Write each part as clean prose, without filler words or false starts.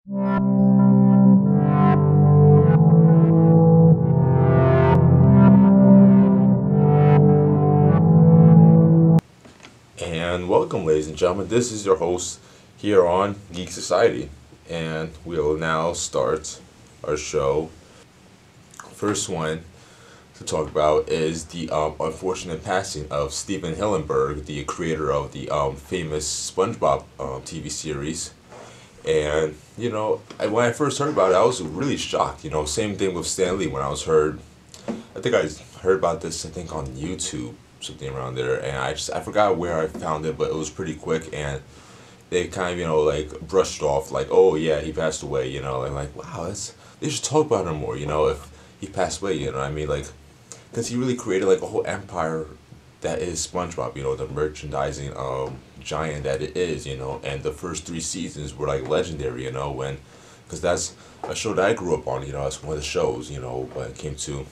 And welcome, ladies and gentlemen. This is your host here on Geek Society, and we will now start our show. First one to talk about is the unfortunate passing of Steven Hillenburg, the creator of the famous SpongeBob TV series. And when I first heard about it, I was really shocked. Same thing with Stan Lee when I think I heard about this. I think on YouTube, something around there, and I forgot where I found it, but it was pretty quick, and they kind of like brushed off like, oh yeah, he passed away, and like, wow, they should talk about him more, if he passed away, what I mean, like, because he really created like a whole empire that is SpongeBob, the merchandising giant that it is, and the first 3 seasons were like legendary, when, because that's a show that I grew up on, that's one of the shows, when it came to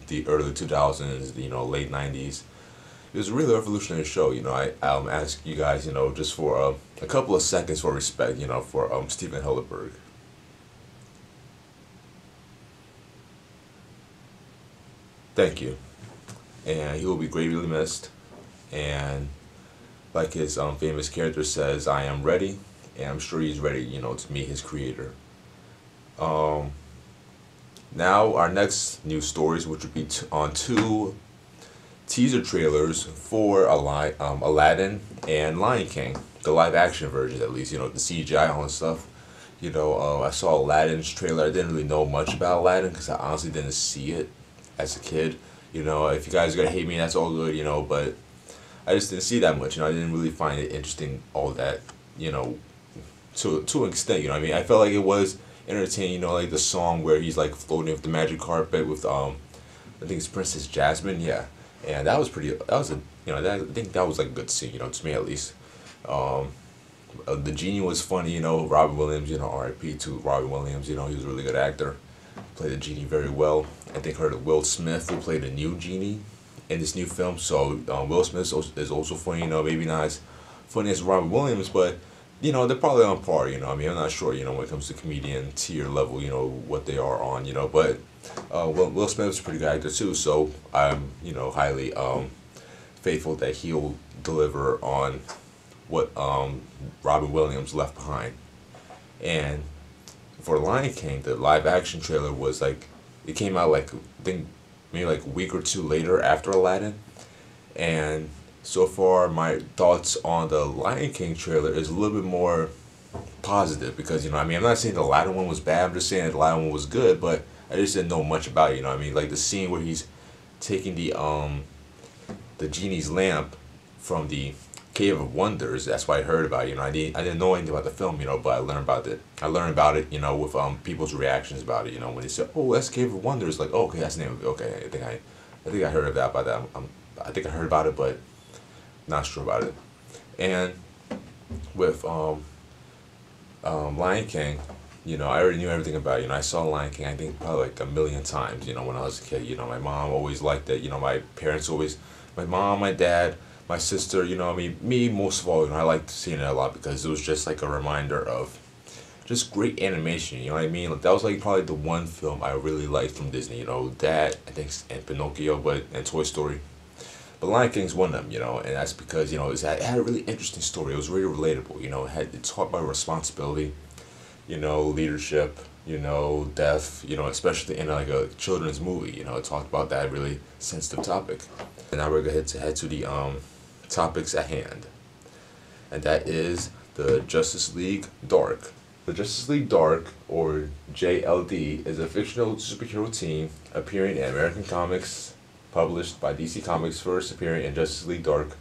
the early 2000s, late 90s. It was a really revolutionary show, I ask you guys, just for a couple of seconds for respect, for Steven Hillenburg. Thank you. And he will be greatly missed. And like his famous character says, I am ready, and I'm sure he's ready, to meet his creator. Now our next news stories, which would be on 2 teaser trailers for Aladdin and Lion King, the live action versions at least, the CGI and stuff. I saw Aladdin's trailer. I didn't really know much about Aladdin because I honestly didn't see it as a kid. If you guys are gonna hate me, that's all good, but I just didn't see that much. I didn't really find it interesting, all that, to an extent. I mean, I felt like it was entertaining. Like the song where he's like floating with the magic carpet with I think it's Princess Jasmine, yeah. And that was pretty. That was a I think that was like a good scene. To me at least. The genie was funny. Robin Williams. R.I.P. to Robin Williams. He was a really good actor. Played the genie very well. I think Will Smith will play the new genie in this new film. So Will Smith is also funny. Maybe not as funny as Robin Williams, but they're probably on par. I mean, I'm not sure. When it comes to comedian tier level, what they are on. But. Will Smith's a pretty good actor too, so I'm highly faithful that he'll deliver on what Robin Williams left behind. And for Lion King, the live action trailer was like, it came out like, I think maybe like a week or 2 later after Aladdin, and so far my thoughts on the Lion King trailer is a little bit more positive because I mean, I'm not saying the Aladdin one was bad, I'm just saying the Aladdin one was good, but I just didn't know much about it, I mean, like the scene where he's taking the genie's lamp from the Cave of Wonders. That's why I heard about it. I didn't know anything about the film, but I learned about it. With people's reactions about it. When they said, "Oh, that's Cave of Wonders," like, oh, okay, that's the name of it. Okay, I think I heard of that about that. I think I heard about it, but not sure about it. And with Lion King, I already knew everything about it. I saw Lion King, I think probably like a million times, when I was a kid. My mom always liked it. My parents always, my mom, my dad, my sister, I mean, me most of all, I liked seeing it a lot because it was just like a reminder of just great animation, you know what I mean? Like, that was like probably the one film I really liked from Disney, that, I think, and Pinocchio, and Toy Story. But Lion King's one of them, and that's because, it had a really interesting story. It was really relatable, it taught about responsibility, leadership, death, especially in like a children's movie, it talked about that really sensitive topic. And now we're going to head to the topics at hand. And that is the Justice League Dark. The Justice League Dark, or JLD, is a fictional superhero team appearing in American comics, published by DC Comics, first appearing in Justice League Dark,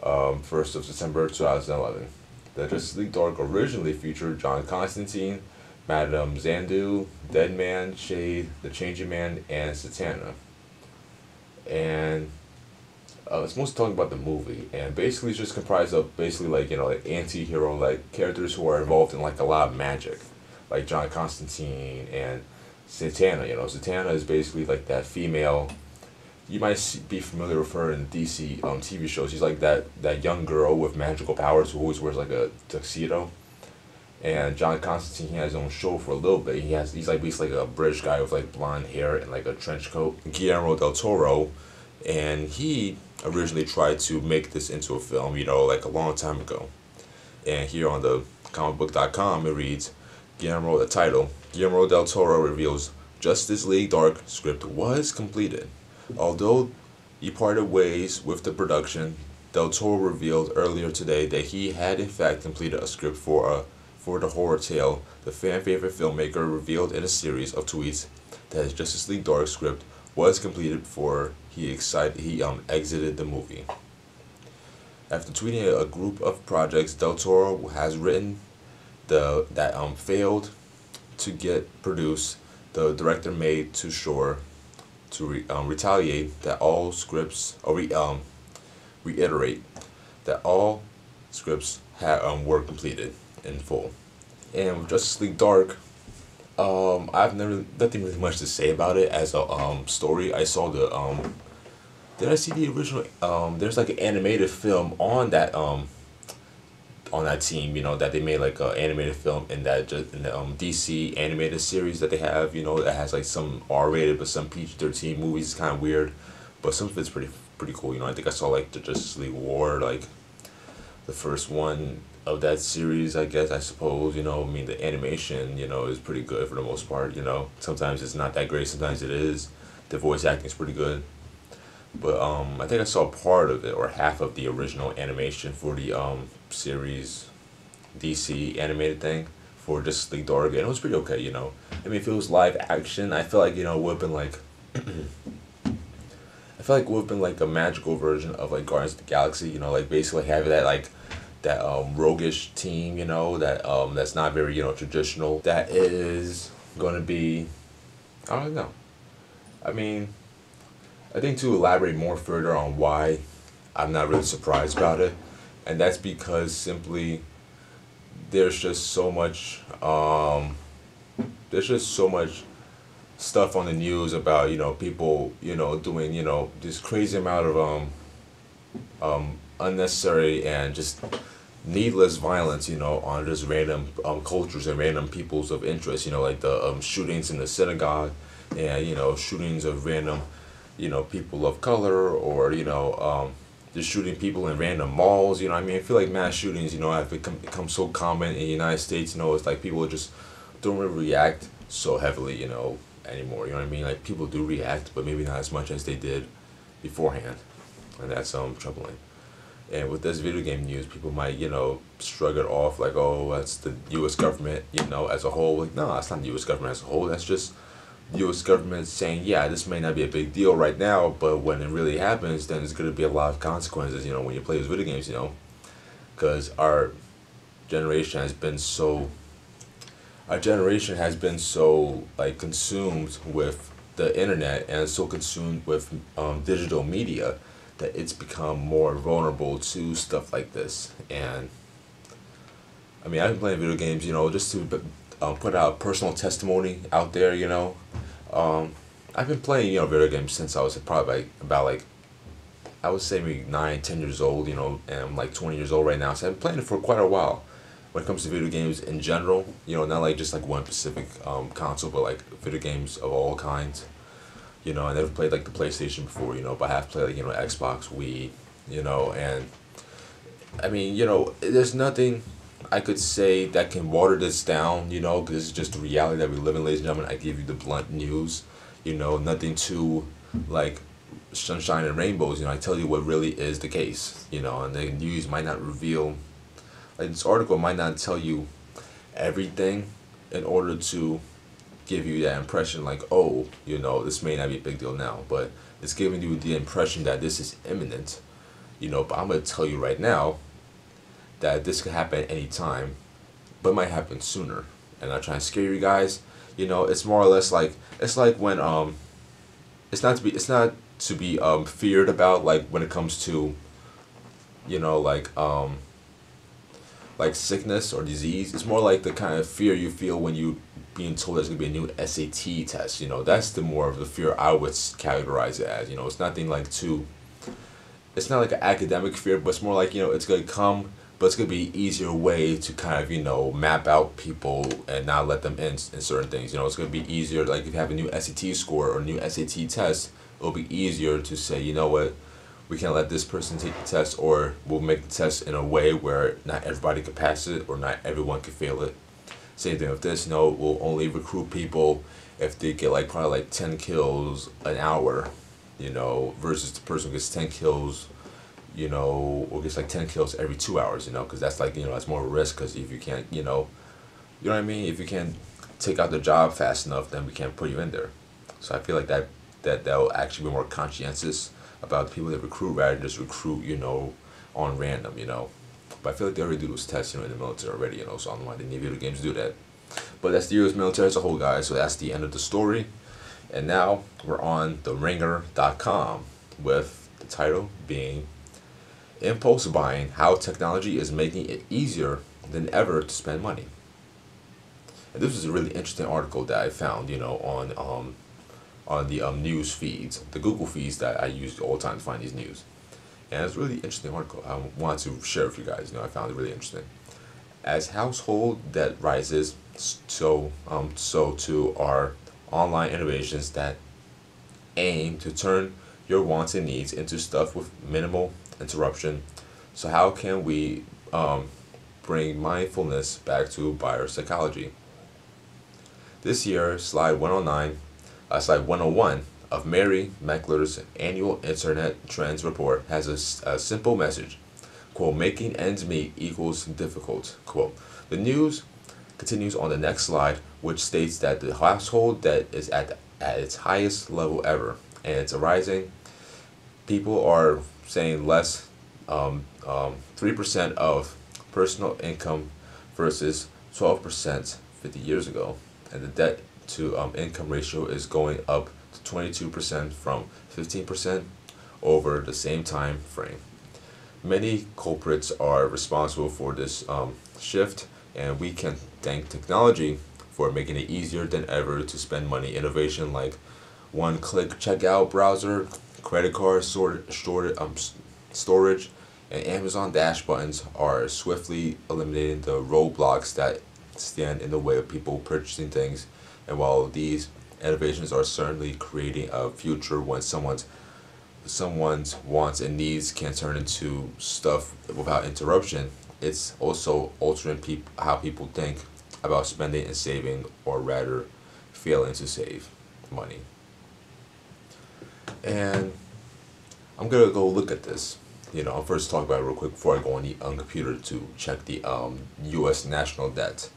1st of September 2011. The Justice League Dark originally featured John Constantine, Madame Xanadu, Deadman, Shade, the Changing Man, and Satana. And it's mostly talking about the movie, and basically it's just comprised of basically like anti-hero like characters who are involved in like a lot of magic, like John Constantine and Satana. Satana is basically like that female. You might be familiar with her in DC TV shows. She's like that young girl with magical powers who always wears like a tuxedo, And John Constantine, he has his own show for a little bit. He's like basically like a British guy with like blonde hair and like a trench coat. Guillermo del Toro, and he originally tried to make this into a film, like a long time ago. And here on the comicbook.com it reads, the title, Guillermo del Toro reveals Justice League Dark script was completed. Although he parted ways with the production, Del Toro revealed earlier today that he had in fact completed a script for the horror tale. The fan favorite filmmaker revealed in a series of tweets that his Justice League Dark script was completed before he exited the movie. After tweeting a group of projects Del Toro has written that failed to get produced, the director made to sure to retaliate that all scripts reiterate that all scripts were completed in full. And with Justice League Dark, I've nothing really much to say about it as a story. I saw did I see the original? There's like an animated film on that team. That they made like an animated film in the DC animated series that they have. That has like some R-rated but some PG-13 movies. It's kind of weird, but some of it's pretty cool. I think I saw like the Justice League War, like the first one of that series, I suppose. The animation, is pretty good for the most part. Sometimes it's not that great, sometimes it is. The voice acting is pretty good. But I think I saw part of it or half of the original animation for the series DC animated thing for Justice League Dark, and it was pretty okay. If it was live action, I feel like it would have been like I feel like it would have been like a magical version of like Guardians of the Galaxy. Like basically having that roguish team. That's not very traditional. That is gonna be, I don't know. I think to elaborate more further on why I'm not really surprised about it, and that's because simply there's just so much stuff on the news about people doing this crazy amount of unnecessary and just needless violence on just random cultures and random peoples of interest, like the shootings in the synagogue, and shootings of random people of color, or just shooting people in random malls. I feel like mass shootings have become so common in the United States. It's like people just don't really react so heavily anymore. Like people do react, but maybe not as much as they did beforehand, and that's troubling. And with this video game news, people might shrug it off like, oh, that's the U.S. government as a whole. Like, no, it's not the U.S. government as a whole. That's just U.S. government saying, yeah, this may not be a big deal right now, but when it really happens, then there's going to be a lot of consequences, when you play these video games, because our generation has been so like consumed with the internet and so consumed with digital media that it's become more vulnerable to stuff like this. And I've been playing video games, just to put out personal testimony out there. I've been playing video games since I was probably about I would say maybe 9-10 years old, and I'm like 20 years old right now, so I've been playing it for quite a while. When it comes to video games in general, not like just like one specific console, but like video games of all kinds. I never played like the PlayStation before, but I have played like Xbox, Wii, and there's nothing I could say that can water this down, because this is just the reality that we live in, ladies and gentlemen. I give you the blunt news, nothing too like sunshine and rainbows. I tell you what really is the case, and the news might not reveal, like this article might not tell you everything in order to give you that impression like, oh, this may not be a big deal now, but it's giving you the impression that this is imminent, but I'm going to tell you right now that this could happen at any time, but it might happen sooner. And I'm trying to scare you guys. It's more or less like, it's like when it's not to be feared about, like when it comes to like sickness or disease. It's more like the kind of fear you feel when you being told there's gonna be a new SAT test. That's the more of the fear I would categorize it as. It's nothing like too. It's not like an academic fear, but it's more like it's gonna come but it's gonna be an easier way to kind of map out people and not let them in certain things. It's gonna be easier. Like if you have a new SAT score or a new SAT test, it'll be easier to say, you know what, we can't let this person take the test, or we'll make the test in a way where not everybody can pass it or not everyone can fail it. Same thing with this. We'll only recruit people if they get like probably like 10 kills an hour, versus the person who gets 10 kills, or gets like 10 kills every 2 hours, because that's like, that's more of a risk, because if you can't, you know what I mean? If you can't take out the job fast enough, then we can't put you in there. So I feel like that will actually be more conscientious about the people that recruit rather than just recruit, on random, But I feel like they already do those tests, in the military already, so I don't know why they need video games to do that. But that's the U.S. military as a whole, guys. So that's the end of the story. And now we're on theringer.com with the title being Impulse Buying, How Technology is Making It Easier Than Ever to Spend Money. And this was a really interesting article that I found, on the news feeds, the Google feeds that I use all the time to find these news. And it's a really interesting article. I wanted to share with you guys. I found it really interesting. As household debt rises, so too are online innovations that aim to turn your wants and needs into stuff with minimal interruption. So how can we bring mindfulness back to buyer psychology? This year, slide 101 of Mary Meckler's annual Internet Trends Report has a simple message. Quote, making ends meet equals difficult. Quote, the news continues on the next slide, which states that the household debt is at its highest level ever, and it's rising. People are saying less, 3% of personal income versus 12% 50 years ago, and the debt to income ratio is going up to 22% from 15% over the same time frame. Many culprits are responsible for this shift, and we can thank technology for making it easier than ever to spend money. Innovation like one-click checkout browser, credit card storage, and Amazon Dash buttons are swiftly eliminating the roadblocks that stand in the way of people purchasing things. And while these innovations are certainly creating a future when someone's wants and needs can turn into stuff without interruption, it's also altering how people think about spending and saving, or rather failing to save money. And I'm gonna go look at this. I'll first talk about it real quick before I go on the computer to check the U.S. national debt.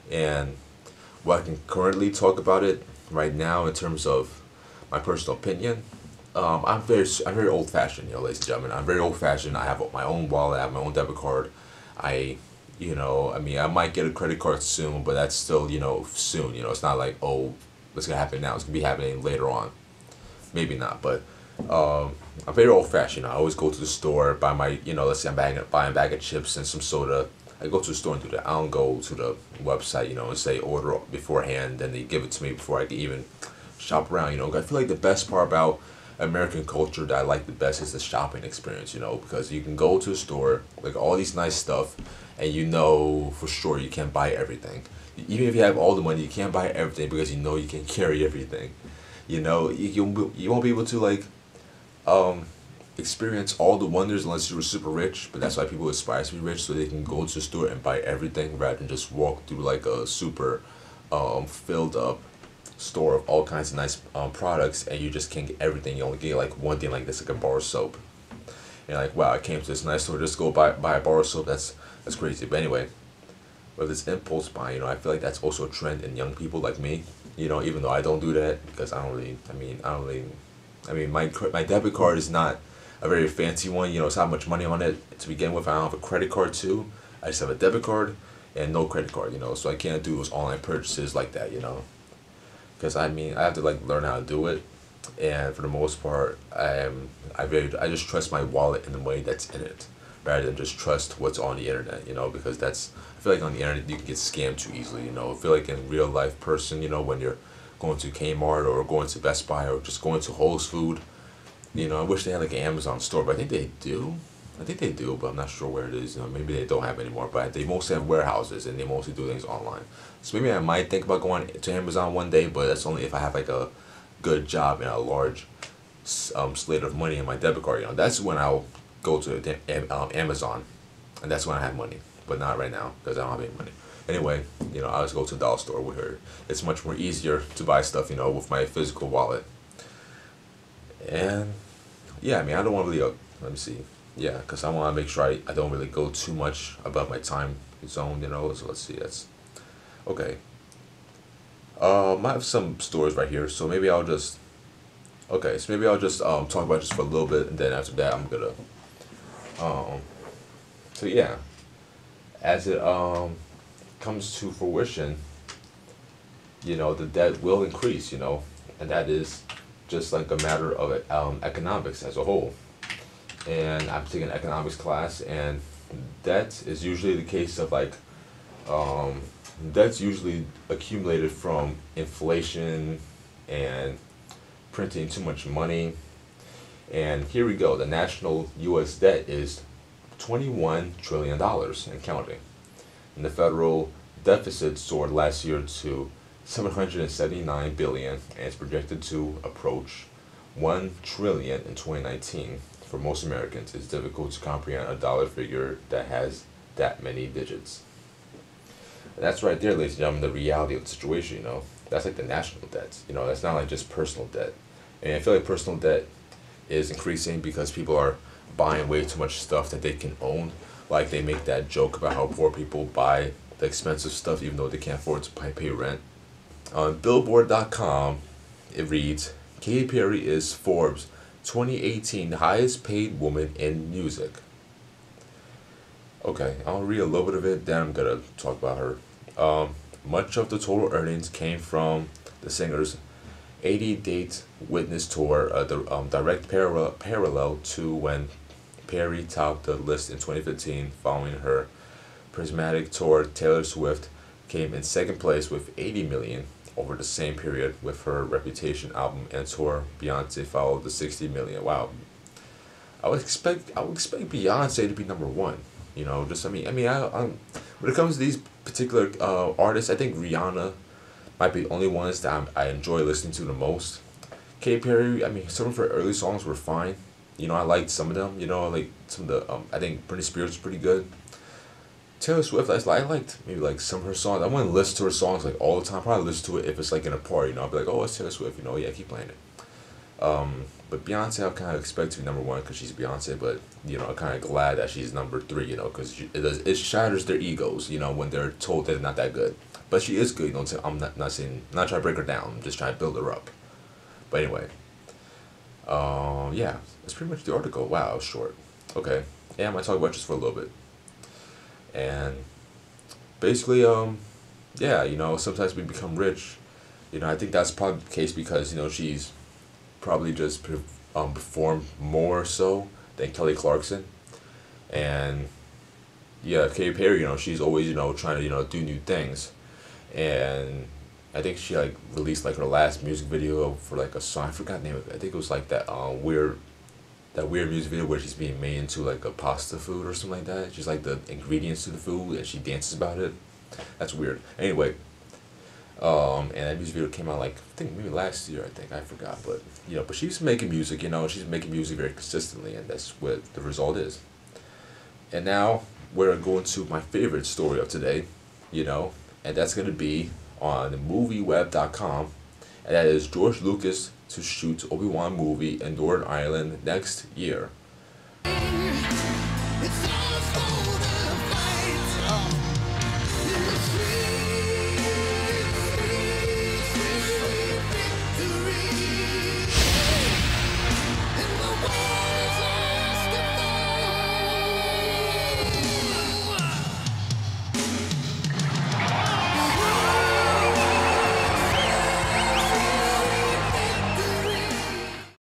And what I can currently talk about it right now in terms of my personal opinion, I'm very old fashioned, ladies and gentlemen. I'm very old fashioned. I have my own wallet. I have my own debit card. I might get a credit card soon, but that's still, soon. It's not like, oh, what's gonna happen now? It's gonna be happening later on. Maybe not, but I'm very old fashioned. I always go to the store, buy my, let's say I'm buying a bag of chips and some soda. I go to the store and do that. I don't go to the website, and say order beforehand, then they give it to me before I can even shop around. I feel like the best part about American culture that I like the best is the shopping experience, because you can go to a store, like all these nice stuff, and for sure you can't buy everything. Even if you have all the money, you can't buy everything because you can carry everything. You won't be able to experience all the wonders unless you were super rich, but that's why people aspire to be rich, so they can go to the store and buy everything rather than just walk through like a super filled up store of all kinds of nice products, and you just can't get everything. You only get like one thing, like this, like a bar of soap. And like, wow, I came to this nice store just to go buy a bar of soap. That's crazy. But anyway, with this impulse buying, I feel like that's also a trend in young people like me. Even though I don't do that because my debit card is not a very fancy one. It's not much money on it to begin with. I don't have a credit card too. I just have a debit card and no credit card. So I can't do those online purchases like that. Because I have to learn how to do it, and for the most part, I just trust my wallet in the way that's in it, rather than just trust what's on the internet. Because I feel like on the internet you can get scammed too easily. I feel like in real life person, when you're going to Kmart or going to Best Buy or just going to Whole Foods, I wish they had like an Amazon store, but I think they do. I think they do, but I'm not sure where it is. You know, maybe they don't have anymore, but they mostly have warehouses and they mostly do things online. So maybe I might think about going to Amazon one day, but that's only if I have like a good job and a large slate of money in my debit card. You know, that's when I'll go to Amazon, and that's when I have money. But not right now because I don't have any money. Anyway, you know, I just go to the dollar store with her. It's much more easier to buy stuff, you know, with my physical wallet. And yeah, I mean, I don't want to really. Let me see. Yeah, because I want to make sure I don't really go too much above my time zone, you know. So let's see. That's okay. I have some stores right here, so maybe I'll just. Okay, so maybe I'll just talk about it just for a little bit, and then after that, I'm gonna. Um, so yeah, as it comes to fruition, you know, the debt will increase, you know, and that is just like a matter of economics as a whole. And I'm taking an economics class, and that is usually the case of like, that's usually accumulated from inflation and printing too much money. And here we go, the national U.S. debt is $21 trillion and counting. And the federal deficit soared last year to 779 billion and is projected to approach 1 trillion in 2019. For most Americans, it's difficult to comprehend a dollar figure that has that many digits. And that's right there, ladies and gentlemen, the reality of the situation, you know. That's like the national debt, you know, that's not like just personal debt. And I feel like personal debt is increasing because people are buying way too much stuff that they can own. Like they make that joke about how poor people buy the expensive stuff even though they can't afford to pay rent. On Billboard.com, it reads, Katy Perry is Forbes' 2018 highest paid woman in music. Okay, I'll read a little bit of it, then I'm gonna talk about her. Much of the total earnings came from the singer's 80-date Witness tour, the direct parallel to when Perry topped the list in 2015 following her prismatic tour. Taylor Swift came in second place with 80 million over the same period with her Reputation album and tour. Beyonce followed the 60 million. Wow. I would expect Beyonce to be number one. You know, just I when it comes to these particular artists, I think Rihanna might be the only ones that I enjoy listening to the most. Katy Perry, I mean, some of her early songs were fine. You know, I liked some of them. You know, like some of the I think Britney Spears was pretty good. Taylor Swift, I liked maybe like some of her songs. I wouldn't listen to her songs like all the time. Probably listen to it if it's like in a party. You know, I'll be like, oh, it's Taylor Swift. You know, yeah, keep playing it. But Beyonce, I kind of expect to be number one because she's Beyonce. But you know, I'm kind of glad that she's number three. You know, because it shatters their egos. You know, when they're told they're not that good. But she is good. You know, I'm not saying not trying to break her down. I'm just trying to build her up. But anyway, yeah, that's pretty much the article. Wow, it was short. Okay, yeah, I might talk about just for a little bit. And basically, yeah, you know, sometimes we become rich. You know, I think that's probably the case because, you know, she's probably just performed more so than Kelly Clarkson. And yeah, Katy Perry, you know, she's always, you know, trying to, you know, do new things. And I think she like released like her last music video for like a song. I forgot the name of it. I think it was like that weird music video where she's being made into like a pasta food or something like that. She's like the ingredients to the food and she dances about it. That's weird. Anyway, and that music video came out like I think maybe last year. I think I forgot, but you know, but she's making music. You know, she's making music very consistently, and that's what the result is. And now we're going to my favorite story of today. You know, and that's gonna be on movieweb.com, and that is George Lucas to shoot Obi Wan movie in Northern Ireland next year.